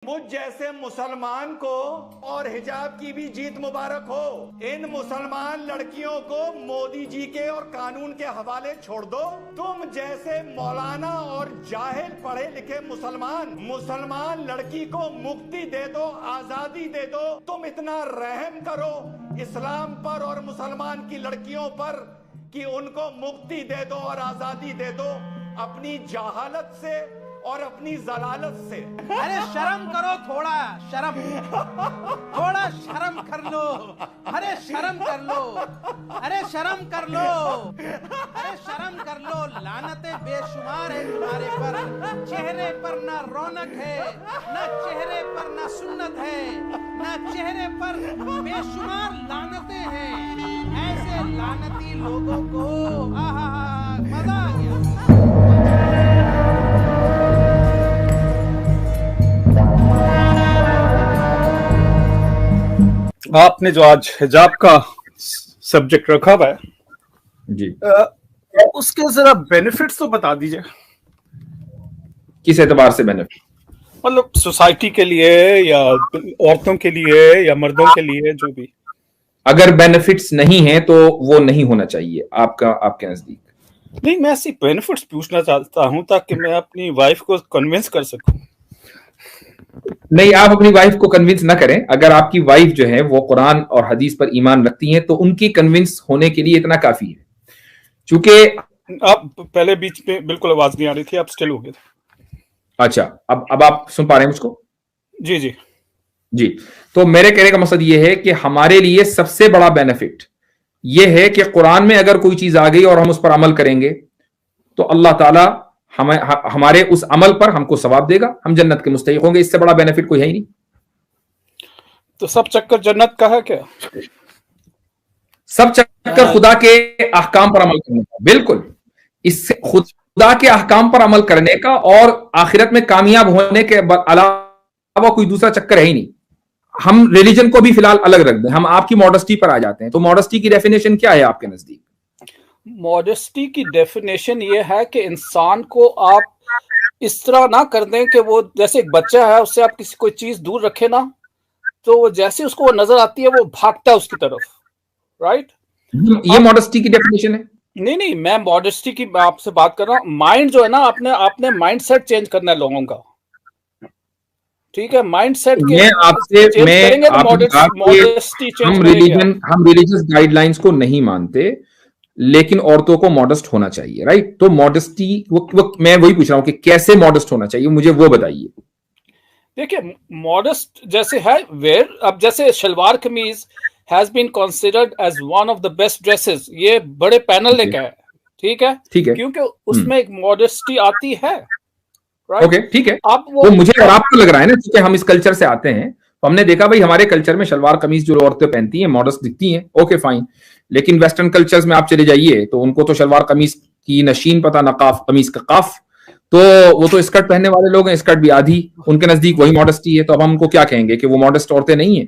مجھ جیسے مسلمان کو اور حجاب کی بھی جیت مبارک ہو. ان مسلمان لڑکیوں کو مودی جی کے اور قانون کے حوالے چھوڑ دو. تم جیسے مولانا اور جاہل پڑھے لکھے مسلمان لڑکی کو مکتی دے دو, آزادی دے دو. تم اتنا رحم کرو اسلام پر اور مسلمان کی لڑکیوں پر کہ ان کو مکتی دے دو اور آزادی دے دو اپنی جہالت سے اور اپنی ضلالت سے. ارے شرم کرو, تھوڑا شرم کر لو. ارے شرم کر لو. لعنتیں بے شمار ہیں تمہارے پر. چہرے پر نہ رونق ہے, نہ چہرے پر نہ سنت ہے, نہ چہرے پر بے شمار لعنتیں ہیں. ایسے لعنتی لوگوں کو مزہ آ گیا. آپ نے جو آج حجاب کا سبجیکٹ رکھا ہوا ہے جی, اس کے ذرا بینیفٹس تو بتا دیجئے. کس اعتبار سے بینیفٹ؟ مطلب سوسائٹی کے لیے یا عورتوں کے لیے یا مردوں کے لیے, جو بھی. اگر بینیفٹس نہیں ہیں تو وہ نہیں ہونا چاہیے آپ کے نزدیک؟ نہیں, میں ایسی بینیفٹس پوچھنا چاہتا ہوں تاکہ میں اپنی وائف کو کنونس کر سکوں. نہیں, آپ اپنی وائف کو کنونس نہ کریں. اگر آپ کی وائف جو ہے وہ قرآن اور حدیث پر ایمان رکھتی ہیں تو ان کی کنونس ہونے کے لیے اتنا کافی ہے. چونکہ آپ پہلے بیچ میں بالکل آواز نہیں آ رہی تھی, آپ سٹل ہو گئے تھے. اچھا, اب آپ سن پا رہے ہیں مجھ کو؟ جی. تو میرے کہنے کا مقصد یہ ہے کہ ہمارے لیے سب سے بڑا بینیفٹ یہ ہے کہ قرآن میں اگر کوئی چیز آ گئی اور ہم اس پر عمل کریں گے تو اللہ تعالیٰ ہمارے اس عمل پر ہم کو ثواب دے گا, ہم جنت کے مستحق ہوں گے. اس سے بڑا بینیفٹ کوئی ہے ہی نہیں. تو سب چکر جنت کا ہے کیا؟ سب چکر خدا کے احکام پر عمل کرنے کا. بالکل, اس سے خدا کے احکام پر عمل کرنے کا اور آخرت میں کامیاب ہونے کے علاوہ کوئی دوسرا چکر ہے ہی نہیں. ہم ریلیجن کو بھی فی الحال الگ رکھ دیں, ہم آپ کی ماڈسٹی پر آ جاتے ہیں. تو ماڈسٹی کی ڈیفینیشن کیا ہے آپ کے نزدیک؟ ماڈسٹی کی ڈیفینیشن یہ ہے کہ انسان کو آپ اس طرح نہ کر دیں کہ وہ جیسے ایک بچہ ہے, اس سے آپ کسی کوئی چیز دور رکھے نا, تو وہ جیسے اس کو وہ نظر آتی ہے وہ بھاگتا ہے اس کی طرف. رائٹ, یہ ماڈسٹی کی ڈیفینیشن ہے. نہیں, میں ماڈسٹی کی آپ سے بات کر رہا ہوں. مائنڈ جو ہے نا, آپ نے مائنڈ سیٹ چینج کرنا ہے لوگوں کا. ٹھیک ہے, مائنڈ سیٹ ہم ریلیجس گائیڈ لائنز کو نہیں مانتے, لیکن عورتوں کو ماڈسٹ ہونا چاہیے. رائٹ, تو ماڈسٹی میں وہی پوچھ رہا ہوں کہ کیسے ماڈسٹ ہونا چاہیے, مجھے وہ بتائیے. دیکھیے, ماڈسٹ جیسے ہے ویئر, اب جیسے شلوار قمیض has been considered as one of the best dresses, یہ بڑے پینل نے کہا ہے. ٹھیک ہے, کیونکہ اس میں ایک ماڈسٹی آتی ہے. ٹھیک ہے, وہ مجھے اور آپ کو لگ رہا ہے نا, کیونکہ ہم اس کلچر سے آتے ہیں تو ہم نے دیکھا بھائی ہمارے کلچر میں شلوار قمیض جو عورتیں پہنتی ہیں ماڈسٹ دکھتی ہیں. اوکے فائن, لیکن ویسٹرن کلچرز میں آپ چلے جائیے تو ان کو تو شلوار قمیض کی نشین پتہ نہ قمیض کا قاف, تو وہ تو اسکرٹ پہننے والے لوگ ہیں, اسکرٹ بھی آدھی, ان کے نزدیک وہی ماڈسٹی ہے. تو اب ہم کو کیا کہیں گے کہ وہ ماڈسٹ عورتیں نہیں ہیں؟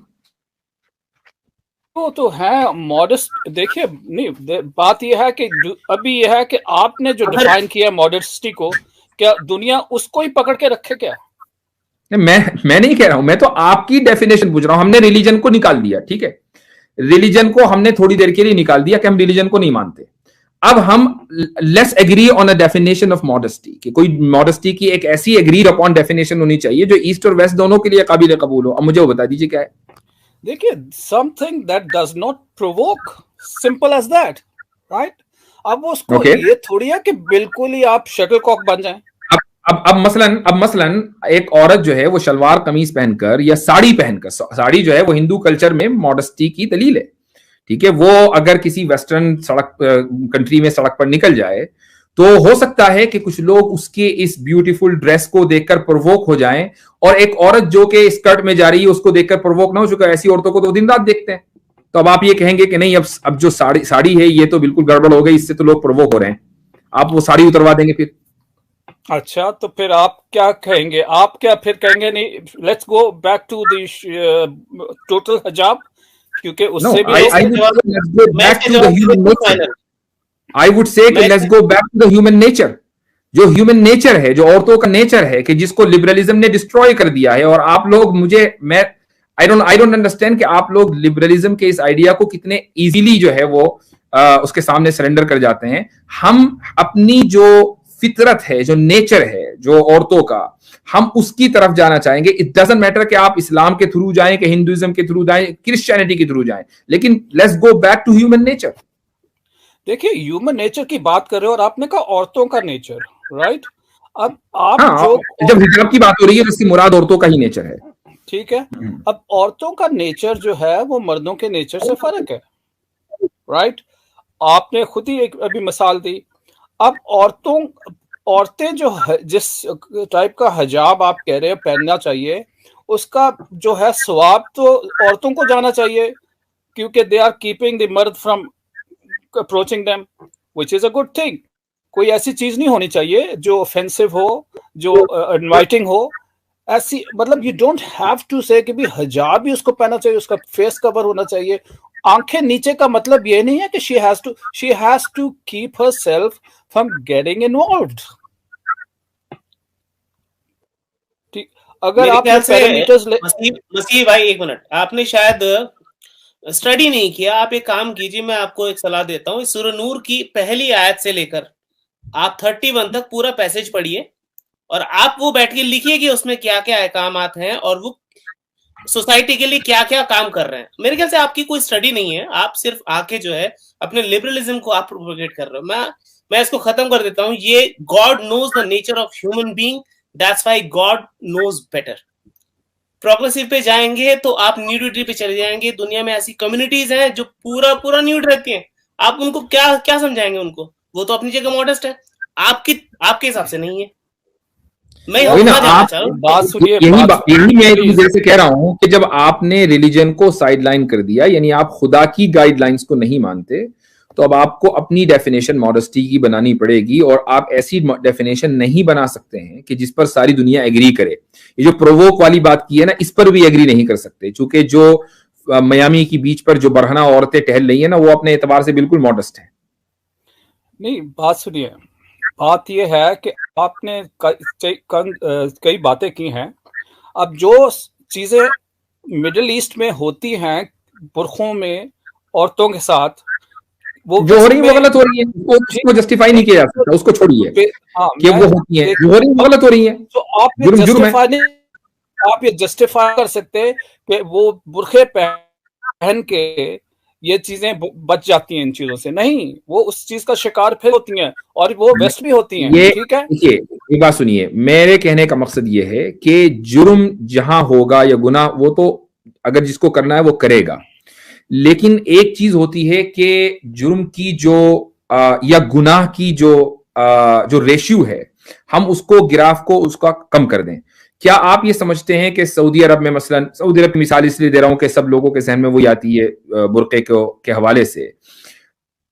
وہ تو ہے ماڈسٹ. دیکھیے, نہیں, بات یہ ہے کہ ابھی یہ ہے کہ آپ نے جو ڈیفائن کیا ماڈسٹی کو, کیا دنیا اس کو ہی پکڑ کے رکھے کیا؟ میں نہیں کہہ رہا ہوں, میں تو آپ کی ڈیفینیشن پوچھ رہا ہوں. ہم نے ریلیجن کو نکال دیا, ٹھیک ہے, ریلیجن کو ہم نے تھوڑی دیر کے لیے نکال دیا کہ ہم ریلیجن کو نہیں مانتے. اب ہم let's agree on a definition of modesty, کہ کوئی ماڈسٹی کی ایک ایسی ایگریڈ اپون ڈیفینیشن ہونی چاہیے جو ایسٹ اور ویسٹ دونوں کے لیے قابل قبول ہو. اب مجھے وہ بتا دیجیے کیا ہے. دیکھیے, something that does not provoke, simple as that, right? اب اس کو یہ تھوڑی ہے کہ بالکل ہی آپ شٹل کاک بن جائیں. اب مثلاً ایک عورت جو ہے وہ شلوار قمیض پہن کر یا ساڑی پہن کر, ساڑی جو ہے وہ ہندو کلچر میں ماڈسٹی کی دلیل ہے, ٹھیک ہے, وہ اگر کسی ویسٹرن کنٹری میں سڑک پر نکل جائے تو ہو سکتا ہے کہ کچھ لوگ اس کے اس بیوٹیفل ڈریس کو دیکھ کر پرووک ہو جائیں, اور ایک عورت جو کہ اسکرٹ میں جا رہی ہے اس کو دیکھ کر پرووک نہ ہو چکا. ایسی عورتوں کو تو دن رات دیکھتے ہیں. تو اب آپ یہ کہیں گے کہ نہیں, اب جو ساڑی ہے یہ تو بالکل گڑبڑ ہو گئی, اس سے تو لوگ پرووک ہو رہے ہیں, آپ وہ ساڑی اتروا دیں گے پھر. اچھا, تو پھر آپ کیا کہیں گے؟ آپ کیا پھر کہیں گے نہیں, let's go back to the total حجاب, کیونکہ اس سے بھی I would say let's go back to the human nature. جو ہیومن نیچر ہے, جو عورتوں کا نیچر ہے, کہ جس کو لبرلزم نے ڈسٹروائے کر دیا ہے. اور آپ لوگ میں I don't understand کہ آپ لوگ لبرلزم کے اس آئیڈیا کو کتنے ایزیلی جو ہے وہ اس کے سامنے سرنڈر کر جاتے ہیں. ہم اپنی جو فطرت ہے, جو نیچر ہے, جو عورتوں کا, ہم اس کی طرف جانا چاہیں گے. اٹ ڈزنٹ میٹر کہ آپ اسلام کے تھرو جائیں, کہ ہندوازم کے تھرو جائیں, کرسچینٹی کے تھرو جائیں, لیکن let's go back to human nature. دیکھیے ہیومن نیچر کی بات کر رہے ہو اور آپ نے کہا عورتوں کا نیچر, رائٹ. اب آپ جب حجاب کی بات ہو رہی ہے تو اس کی مراد عورتوں کا ہی نیچر ہے. ٹھیک ہے, اب عورتوں کا نیچر جو ہے وہ مردوں کے نیچر سے فرق ہے, رائٹ. آپ نے خود ہی ایک ابھی مثال دی. اب عورتیں جو جس ٹائپ کا حجاب آپ کہہ رہے ہیں پہننا چاہیے, اس کا جو ہے ثواب تو عورتوں کو جانا چاہیے, کیونکہ دے آر کیپنگ دی مرد from approaching them, which is a good thing. کوئی ایسی چیز نہیں ہونی چاہیے جو offensive ہو, جو انوائٹنگ ہو. ایسی مطلب یو ڈونٹ ہیو ٹو سے کہ بھی حجاب بھی اس کو پہننا چاہیے, اس کا فیس کور ہونا چاہیے. آنکھیں نیچے کا مطلب یہ نہیں ہے کہ she has to keep herself from getting involved. اگر آپ مسیح بھائی ایک منٹ, آپ نے شاید اسٹڈی نہیں کیا. آپ ایک کام کیجیے, میں آپ کو ایک صلاح دیتا ہوں. سورہ نور کی پہلی آیت سے لے کر آپ 31 تک پورا پیسج پڑھیے, اور آپ وہ بیٹھ کے لکھیے کہ اس میں کیا کیا احکامات ہیں اور وہ سوسائٹی کے لیے کیا کیا کام کر رہے ہیں. میرے خیال سے آپ کی کوئی اسٹڈی نہیں ہے, آپ صرف آ کے جو ہے اپنے لبرلزم کو آپ پروپیگیٹ کر رہے ہو. میں اس کو ختم کر دیتا ہوں. یہ God knows the nature of human being, that's why God knows better. Progressive پہ جائیں گے تو آپ نیوڈیٹی پہ چلے جائیں گے. دنیا میں ایسی کمیونٹیز ہیں جو پورا نیوڈ رہتی ہیں, آپ ان کو کیا سمجھائیں گے ان کو؟ وہ تو اپنی جگہ ماڈسٹ ہے, آپ کے حساب سے نہیں ہے. یہی میں جیسے کہہ رہا ہوں کہ جب آپ نے ریلیجن کو سائڈ لائن کر دیا, یعنی آپ خدا کی گائیڈ لائنز کو نہیں مانتے, تو اب آپ کو اپنی ڈیفینیشن ماڈسٹی کی بنانی پڑے گی. اور آپ ایسی ڈیفینیشن نہیں بنا سکتے ہیں کہ جس پر ساری دنیا ایگری کرے. یہ جو پرووک والی بات کی ہے نا, اس پر بھی ایگری نہیں کر سکتے, چونکہ جو میامی کی بیچ پر جو برہنہ عورتیں ٹہل رہی ہیں نا, وہ اپنے اعتبار سے بالکل ماڈسٹ ہیں. نہیں, بات سنیے, بات یہ ہے کہ آپ نے کئی باتیں کی ہیں. اب جو چیزیں مڈل ایسٹ میں ہوتی ہیں برخوں میں عورتوں کے ساتھ, وہ جو ہو رہی ہیں وہ غلط ہو رہی ہیں, اس کو جسٹیفائی نہیں کیا جا سکتا, اس کو چھوڑیے کہ وہ ہوتی ہیں, جو ہو رہی ہیں وہ غلط ہو رہی ہیں. تو آپ یہ جسٹیفائی کر سکتے کہ وہ برقعے پہن کے یہ چیزیں بچ جاتی ہیں ان چیزوں سے؟ نہیں, وہ اس چیز کا شکار پھر ہوتی ہیں, اور وہ ویسٹ بھی ہوتی ہیں. ٹھیک ہے, یہ بات سنیے, میرے کہنے کا مقصد یہ ہے کہ جرم جہاں ہوگا یا گناہ, وہ تو اگر جس کو کرنا ہے وہ کرے گا, لیکن ایک چیز ہوتی ہے کہ جرم کی جو یا گناہ کی جو ریشیو ہے, ہم اس کو گراف کو اس کا کم کر دیں. کیا آپ یہ سمجھتے ہیں کہ سعودی عرب میں, مثلا سعودی عرب کی مثال اس لیے دے رہا ہوں کہ سب لوگوں کے ذہن میں وہی آتی ہے برقعے کے حوالے سے,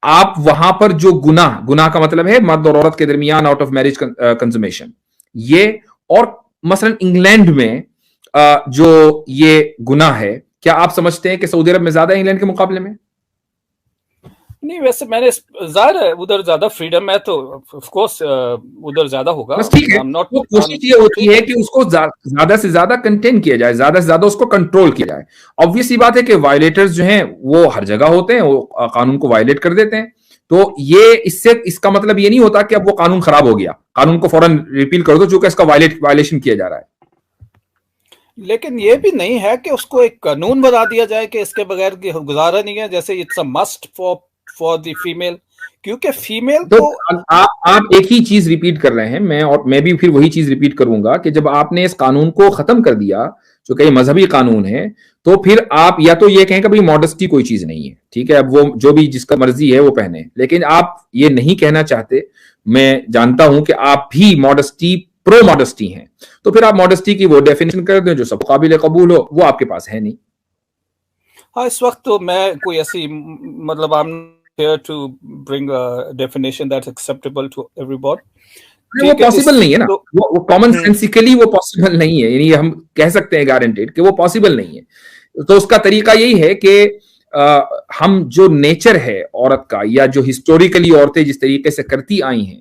آپ وہاں پر جو گناہ کا مطلب ہے مرد اور عورت کے درمیان آؤٹ آف میرج کنزومیشن, یہ, اور مثلا انگلینڈ میں جو یہ گناہ ہے, کیا آپ سمجھتے ہیں کہ سعودی عرب میں زیادہ ہے انگلینڈ کے مقابلے میں؟ نہیں, ویسے میں نے ظاہر ہے ادھر زیادہ فریڈم ہے, تو آف کورس ادھر زیادہ ہوگا. کوشش یہ ہوتی ہے کہ اس کو زیادہ سے زیادہ کنٹین کیا جائے, زیادہ سے زیادہ اس کو کنٹرول کیا جائے. obvious بات ہے کہ وائلیٹرز جو ہیں وہ ہر جگہ ہوتے ہیں, وہ قانون کو وائلیٹ کر دیتے ہیں. تو یہ اس کا مطلب یہ نہیں ہوتا کہ اب وہ قانون خراب ہو گیا, قانون کو فوراً ریپیل کر دو چونکہ اس کا وائلیشن کیا جا رہا ہے. لیکن یہ بھی نہیں ہے کہ اس کو ایک قانون بنا دیا جائے کہ اس کے بغیر گزارا نہیں ہے, جیسے it's a must for the female, کیونکہ فیمیل کو آپ ایک ہی چیز ریپیٹ کر رہے ہیں. میں بھی پھر وہی چیز ریپیٹ کروں گا کہ جب آپ نے اس قانون کو ختم کر دیا جو کہ مذہبی قانون ہے, تو پھر آپ یا تو یہ کہیں کہ بھئی ماڈسٹی کوئی چیز نہیں ہے, ٹھیک ہے, اب وہ جو بھی جس کا مرضی ہے وہ پہنے, لیکن آپ یہ نہیں کہنا چاہتے. میں جانتا ہوں کہ آپ بھی پرو ماڈسٹی ہیں, تو پھر آپ ماڈسٹی کی وہ ڈیفینیشن کر دیں جو سب قابل قبول ہو, وہ آپ کے پاس ہے نہیں. ہاں, اس وقت تو میں کوئی ایسی مطلب I'm here to bring a definition that's acceptable to everybody. وہ پاسبل نہیں ہے نا, وہ کامن سینسیکلی وہ پاسبل نہیں ہے, یعنی ہم کہہ سکتے ہیں گارنٹیڈ کہ وہ پاسبل نہیں ہے. تو اس کا طریقہ یہی ہے کہ ہم جو نیچر ہے عورت کا, یا جو ہسٹوریکلی عورتیں جس طریقے سے کرتی آئی ہیں,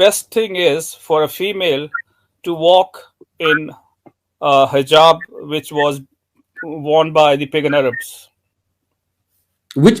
best thing is for a female to walk in hijab which was worn by the pagan Arabs. Which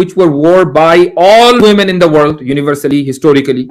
which were worn by all women in the world universally historically?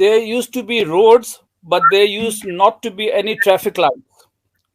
there used to be roads but there used not to be any traffic lights.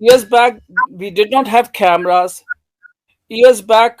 Years back we did not have cameras. Years back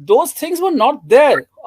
Those things were not there.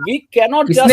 We cannot just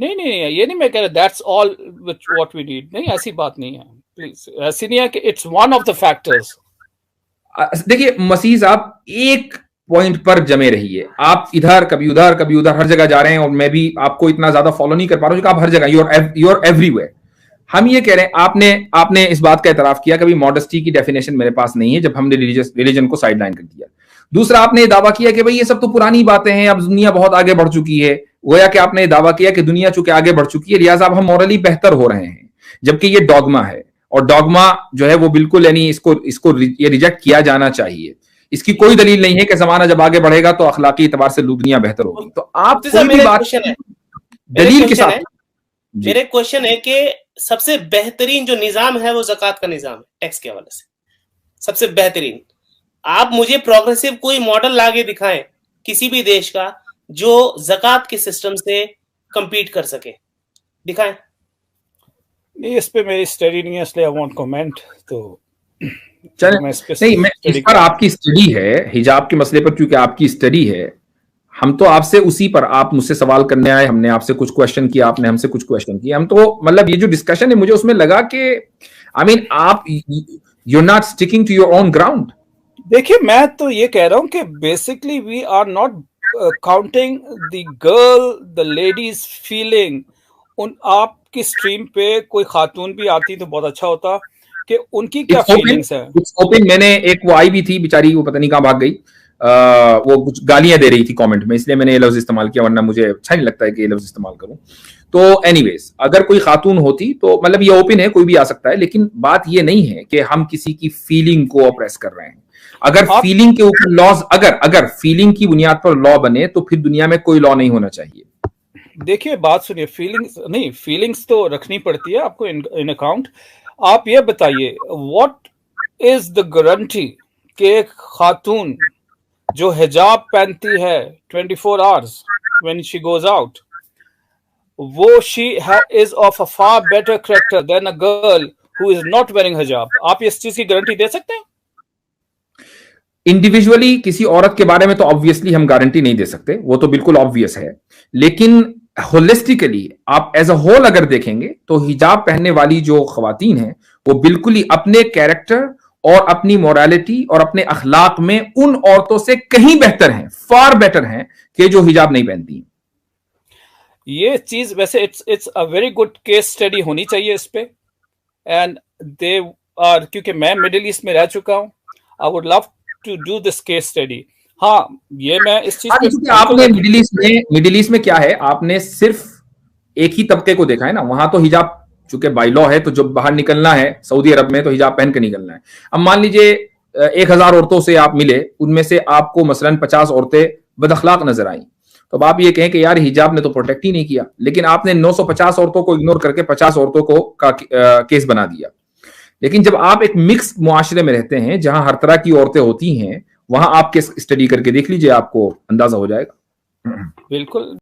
نہیں نہیں یہ نہیں میں کہہ رہا that's all what we need, نہیں ایسی بات نہیں ہے پلیز, ایسی نہیں ہے کہ it's one of the factors. دیکھیے مسیح صاحب ایک پوائنٹ پر جمے رہیے, آپ ادھر کبھی ادھر ہر جگہ جا رہے ہیں, اور میں بھی آپ کو اتنا زیادہ فالو نہیں کر پا رہا ہوں کہ آپ ہر جگہ یو آر ایوری ویئر. ہم یہ کہہ رہے ہیں آپ نے اس بات کا اعتراف کیا کبھی ماڈسٹی کی ڈیفینیشن میرے پاس نہیں ہے جب ہم نے ریلیجن کو سائڈ لائن کر دیا. دوسرا آپ نے یہ دعویٰ کیا کہ بھئی یہ سب تو پرانی باتیں ہیں, اب دنیا بہت آگے بڑھ چکی ہے. گویا کہ آپ نے یہ دعویٰ کیا کہ دنیا چونکہ آگے بڑھ چکی ہے لہٰذا اب ہم مورلی بہتر ہو رہے ہیں, جبکہ یہ ڈوگما ہے, اور ڈوگما جو ہے وہ بالکل یعنی اس کو یہ ریجیکٹ کیا جانا چاہیے. اس کی کوئی دلیل نہیں ہے کہ زمانہ جب آگے بڑھے گا تو اخلاقی اعتبار سے دنیا بہتر ہوگی. تو آپ کوئی بھی بات دلیل کے ساتھ. میرے کوشچن ہے کہ سب سے بہترین جو نظام ہے وہ زکوٰۃ کا نظام ہے, ٹیکس کے حوالے سے سب سے بہترین. آپ مجھے پروگریسو کوئی ماڈل لاگے دکھائیں کسی بھی دیش کا جو زکوٰۃ کے سسٹم سے کمپیٹ کر سکے, دکھائیں. نہیں اس پہ میری اسٹڈی نہیں ہے اس لیے آئی وانٹ کمنٹ. تو نہیں میں اس پر آپ کی اسٹڈی ہے حجاب کے مسئلے پر, کیونکہ آپ کی اسٹڈی ہے, ہم تو آپ سے اسی پر, آپ مجھ سے سوال کرنے آئے, ہم نے آپ سے کچھ کوشچن کیا, آپ نے ہم سے کچھ کوشچن کیا. ہم تو مطلب یہ جو ڈسکشن ہے مجھے اس میں لگا کہ آئی مین آپ you are not sticking to your own ground. دیکھیے میں تو یہ کہہ رہا ہوں کہ basically we are not counting the girl the ladies feeling. آپ کی اسٹریم پہ کوئی خاتون بھی آتی تو بہت اچھا ہوتا کہ ان کی کیا فیلنگس ہیں. میں نے ایک وہ آئی بھی تھی بیچاری, وہ پتہ نہیں کہاں بھاگ گئی, وہ کچھ گالیاں دے رہی تھی کامنٹ میں, اس لیے میں نے یہ لفظ استعمال کیا, ورنہ مجھے اچھا نہیں لگتا ہے کہ یہ لفظ استعمال کروں. تو اینی ویز اگر کوئی خاتون ہوتی تو مطلب یہ اوپن ہے, کوئی بھی آ سکتا ہے, لیکن بات یہ نہیں ہے کہ ہم کسی کی فیلنگ کو اپریس کر رہے ہیں. اگر فیلنگ کے اوپر لاز اگر فیلنگ کی بنیاد پر لا بنے تو پھر دنیا میں کوئی لا نہیں ہونا چاہیے. دیکھیے بات سنیے, فیلنگس نہیں, فیلنگس تو رکھنی پڑتی ہے آپ کو ان اکاؤنٹ. آپ یہ بتائیے واٹ از دا گارنٹی کہ ایک خاتون جو حجاب پہنتی ہے 24 hours when she goes out, وہ she is of a far better character than a girl who is not wearing hijab. آپ اس چیز کی گارنٹی دے سکتے ہیں؟ انڈیویجولی کسی عورت کے بارے میں تو آبویسلی ہم گارنٹی نہیں دے سکتے, وہ تو بالکل آبویس ہے, لیکن ہولسٹیکلی آپ ایز اے ہول اگر دیکھیں گے تو حجاب پہننے والی جو خواتین ہیں وہ بالکل ہی اپنے کیریکٹر اور اپنی موریلٹی اور اپنے اخلاق میں ان عورتوں سے کہیں بہتر ہیں, فار بیٹر ہیں کہ جو حجاب نہیں پہنتی ہیں. یہ چیز ویسے it's a very good case study ہونی چاہیے اس پہ, اینڈ دے آر, کیونکہ میں مڈل ایسٹ میں رہ چکا ہوں, I would love to do this case study. ہاں یہ میں اس چیز آپ نے مڈل ایسٹ میں کیا ہے, آپ نے صرف ایک ہی طبقے کو دیکھا ہے نا. وہاں تو حجاب چونکہ بائی لا ہے تو جب باہر نکلنا ہے سعودی عرب میں تو حجاب پہن کے نکلنا ہے. اب مان لیجئے 1000 عورتوں سے آپ ملے, ان میں سے آپ کو مثلاً 50 عورتیں بد اخلاق نظر آئیں, تو اب آپ یہ کہیں کہ یار حجاب نے تو پروٹیکٹ ہی نہیں کیا, لیکن آپ نے 950 عورتوں کو اگنور کر کے 50 عورتوں کو کیس بنا دیا. لیکن جب آپ ایک مکس معاشرے میں رہتے ہیں جہاں ہر طرح کی عورتیں ہوتی ہیں, وہاں آپ کیس اسٹڈی کر کے دیکھ لیجئے, آپ کو اندازہ ہو جائے گا. بالکل